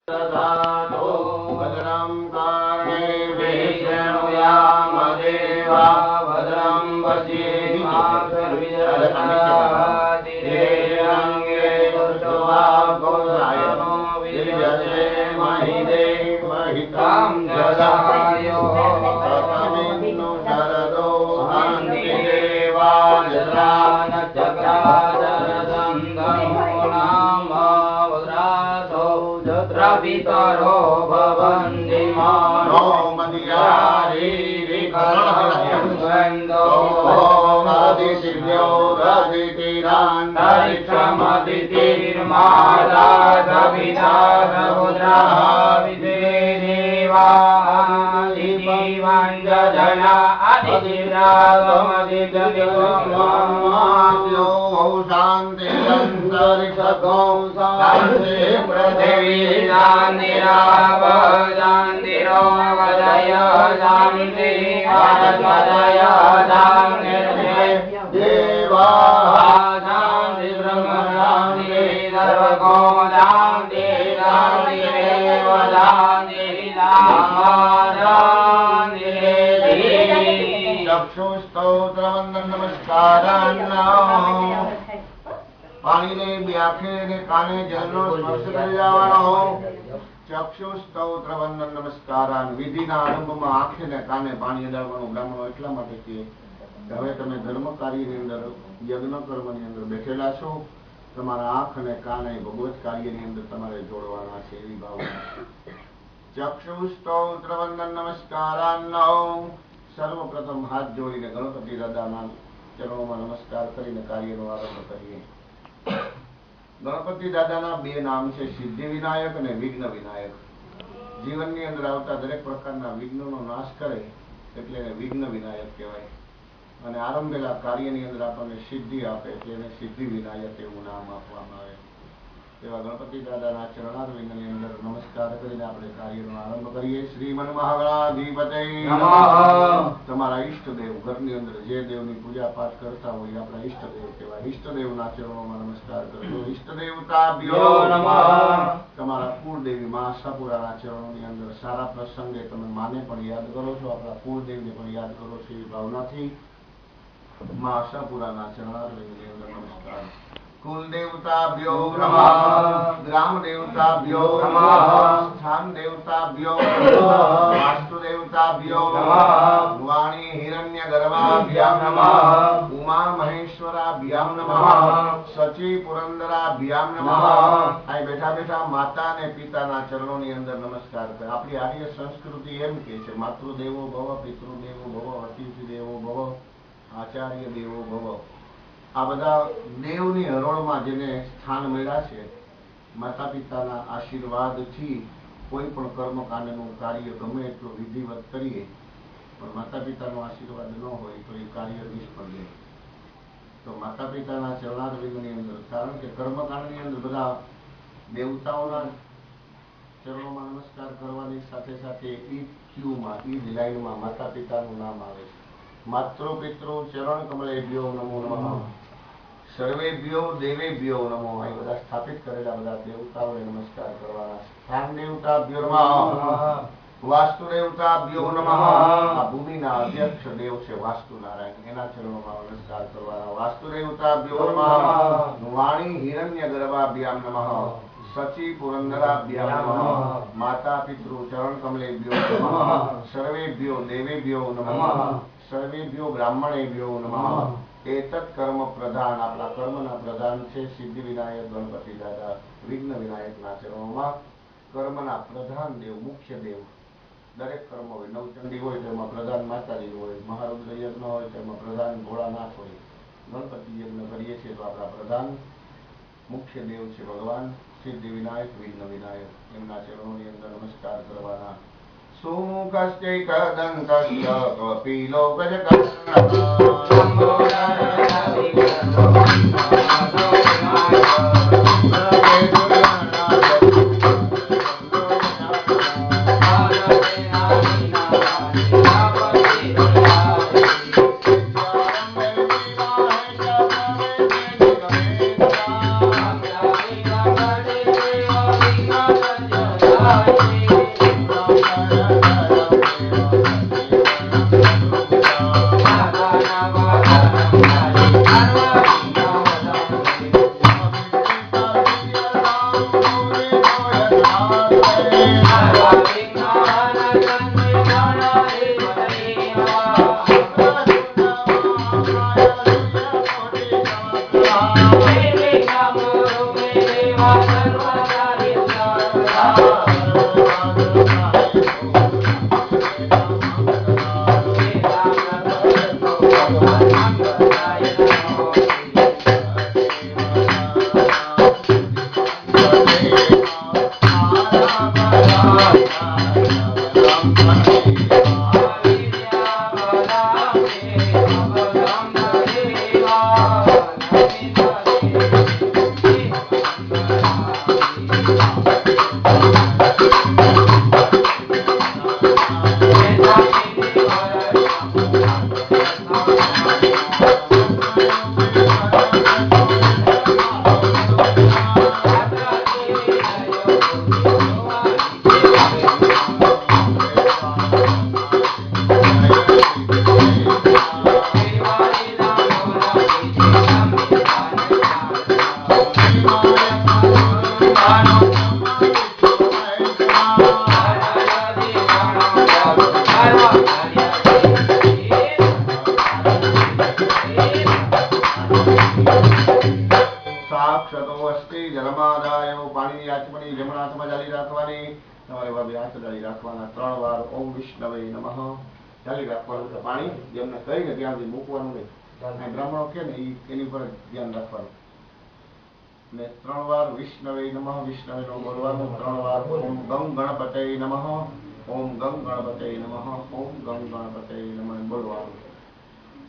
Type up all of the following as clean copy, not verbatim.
ददातु भद्रं कर्णेभिः देवा भद्रं पश्येमाक्षभिर्यजत्रादिरेरङ्गे दुष्टवागोसायनो विद्यते महिदे महितां जदायो ततमिन्नु शरदो हन्ति देवा पितरो भवन्ति मानो मदियारी विकर्णयन्तो आदिशिव्यो रदितिरान्तरिक्षमदितिर्माला सविता समुद्रा विदेवा आदिजीवाञ्जना आदिशिरागमदिगतिगमाद्यो शान्तिरन्तरिक्षगो शान्ति पृथिवी शान्तिरावशान्तिरो वदय शान्ति वदय शान्ति देवा शान्ति ब्रह्म शान्ति सर्वगो शान्ति शान्ति देव शान्ति चक्षुस्तोत्रवंदन नमस्कारान् पानी ने भी आंखें ने काने जलनो स्पर्श कर जावानो चक्षु स्त्रोत्र वंदन नमस्कारान् विधिना आरंभમાં આંખે ને કાને પાણી અડાડવાનું બ્રાહ્મણો એટલા માટે કહે કે હવે તમે ધર્મ કાર્યની અંદર યજ્ઞ કર્મની અંદર બેઠેલા છો તમારા આંખ અને કાન એ ભગવત કાર્યની અંદર તમારે જોડવાના છે એવી ભાવના ચક્ષુ સ્ત્રોત્ર વંદન નમસ્કારાन् સર્વપ્રથમ હાથ જોડીને ગણપતિ દાદાના ચરણોમાં નમસ્કાર કરીને કાર્યનો આરંભ કરીએ गणपति दादा बे नाम है सिद्धि विनायक ने विघ्न विनायक जीवन ની અંદર આવતા દરેક પ્રકારના વિઘ્નોનો નાશ કરે એટલે વિઘ્ન વિનાયક કહેવાય અને આરંભેલા કાર્યની અંદર આપણને સિદ્ધિ આપે એટલે એને સિદ્ધિ વિનાયક એવું નામ આપવામાં આવે તેવા ગણપતિ દાદાના ચરણારવિંદની અંદર નમસ્કાર કરીને આપણે કાર્યનો આરંભ કરીએ શ્રીમન મહાગણાધિપતય નમઃ તમારા ઈષ્ટદેવ ઘરની અંદર જે દેવની પૂજા પાઠ કરતા હોય આપણા ઈષ્ટદેવ કહેવાય ઈષ્ટદેવના ચરણોમાં નમસ્કાર કરજો ઈષ્ટદેવતાભ્યો નમઃ તમારા કુળદેવી મા આશાપુરાના ચરણોની અંદર સારા પ્રસંગે તમે માને પણ યાદ કરો છો આપણા કુળદેવને પણ યાદ કરો છો એવી ભાવનાથી મા આશાપુરાના ચરણારવિંદની અંદર નમસ્કાર कुल देवताभ्यो नमः ग्राम देवताभ्यो नमः स्थान देवताभ्यो नमः वास्तु देवताभ्यो नमः वाणी हिरण्यगर्भाभ्यां नमः उमा महेश्वराभ्यां नमः सची पुरंदराभ्यां नमः आई बैठा बैठा माता ने पिताना चरणोनी अंदर नमस्कार कर आपणी आर्य संस्कृति एम के छे मातृदेवो भव पितृदेवो भव अतिथि देवो भव आचार्य देवो भव आ बधा देवनी हरोळमां जेने स्थान मळ्या छे माता पिताना आशीर्वादथी कोई पण कर्मकांडनुं कार्य गमे एटलो विधिवत करीए पण माता पितानो आशीर्वाद न होय तो ए कार्य निष्फळ जाय तो माता पिताना चरणारविंदनी अंदर कारण के कर्मकांडनी अंदर बधा देवताओना चरणोमां नमस्कार करवानी साथे साथे ई क्यूमां ई लाइनमां माता पितानुं नाम आवे छे मातृ पितृ चरण कमलेभ्यो नमो नमः सर्वेभ्यो देवेभ्यो नमो आ बधा स्थापित करेला बधा देवताओने नमस्कार करवाना स्थान देवताभ्यो नमः वास्तु देवताभ्यो नमः आ भूमिना अध्यक्ष देव छे वास्तु नारायण एना चरणोमां नमस्कार करवाना वास्तु देवताभ्यो नमः वाणी हिरण्यगर्भाभ्यां नमः सची पुरंदराभ्यां नमः माता पितृ चरण कमलेभ्यो नमः सर्वेभ्यो देवेभ्यो नमः सर्वेभ्यो ब्राह्मणेभ्यो नमः एतत् कर्म प्रधान आपला कर्मना प्रधान छे सिद्धि विनायक गणपति दादा विघ्न विनायकना चरणोमां कर्मना प्रधान देव मुख्य देव दरेक कर्म होय नवचंडी होय तेमां प्रधान माताजी होय महारुद्र यज्ञ होय तेमां प्रधान भोळानाथ होय गणपति यज्ञ करीए छीए तो आपला प्रधान मुख्य देव छे भगवान सिद्धि विनायक विघ्न विनायक एमना चरणोनी अंदर नमस्कार करवाना सुमुखश्चैकदन्तस्य कपिलो પાણીની આચમણી જમણા હાથમાં જાળી રાખવાની, તમારે ભાભી હાથ જાળી રાખવાના 3 વાર ઓમ વિષ્ણવે નમઃ જાળી રાખવાનું. પાણી જેમને કહીને ત્યાંથી મૂકવાનું નહીં, બ્રાહ્મણો કે ને એની પર ધ્યાન રાખવાનું. ને 3 વાર વિષ્ણવે નમઃ વિષ્ણવે નો બોલવાનું. 3 વાર ઓમ ગમ ગણપતે નમઃ ઓમ ગમ ગણપતે નમઃ ઓમ ગમ ગણપતે નમઃ બોલવાનું.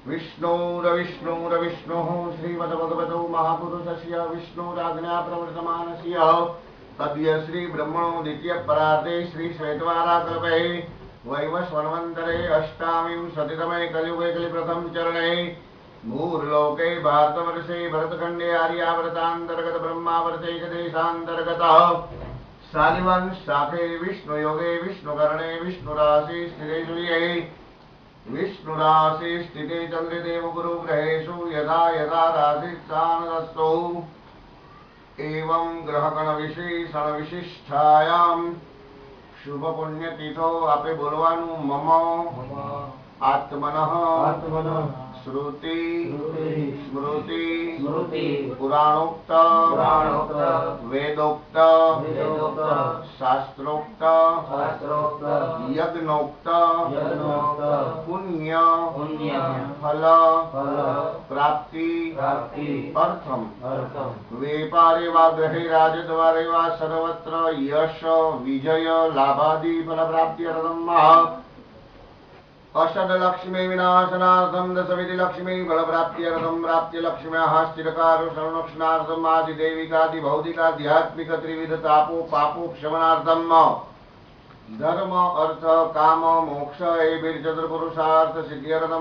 વિષ્ણુરવિષ્ણુરવિષ્ણુઃ શ્રીમદ્ભગવતો મહાપુરુષસ્ય વિષ્ણુરાજ્ઞા પ્રવર્તમાનસ્ય તદ્ય શ્રી બ્રહ્મણો દ્વિતીય પરાર્ધે શ્રી શ્વેતવારાકલ્પે વૈવસ્વન્વંતરે અષ્ટાવિંશતિતમે કલિયુગે કલિપ્રથમ ચરણે ભૂર્લોકે ભારતवर्षे भरतखण्डे आर्यावर्तान्तर्गत ब्रह्मावर्ते च देशान्तर्गतः शालिवंश शाखे विष्णुयोगे विष्णुकर्णे विष्णुराशि स्थिते सूर्ये विष्णुराशि स्थिते चन्द्रे देवगुरु ग्रहेषु यथा यथा राशिस्थानदस्तौ एवं ग्रहगण विशेषण विशिष्टायां शुभ पुण्य तिथो आपे बोलवानु मम आत्मनः श्रुति स्मृति पुराणोक्त वेदोक्त शास्त्रोक्त यज्ञोक्त पुण्य फल प्राप्ति अर्थम व्यापारे वा गृहे राजद्वारे वा सर्वत्र यश विजय लाभादि फल प्राप्ति अर्थम अषड लक्ष्मी विनाशनार्थम दशविधि लक्ष्मी बल प्राप्त्यर्थम प्राप्ति लक्ष्म्याः स्थिरकारो संरक्षणार्थम आदि दैविकादि भौतिकाध्यात्मिक त्रिविध तापो पापो क्षमनार्थम धर्म अर्थ काम मोक्ष ए चतुर्पुरुषार्थ सिद्ध्यर्थम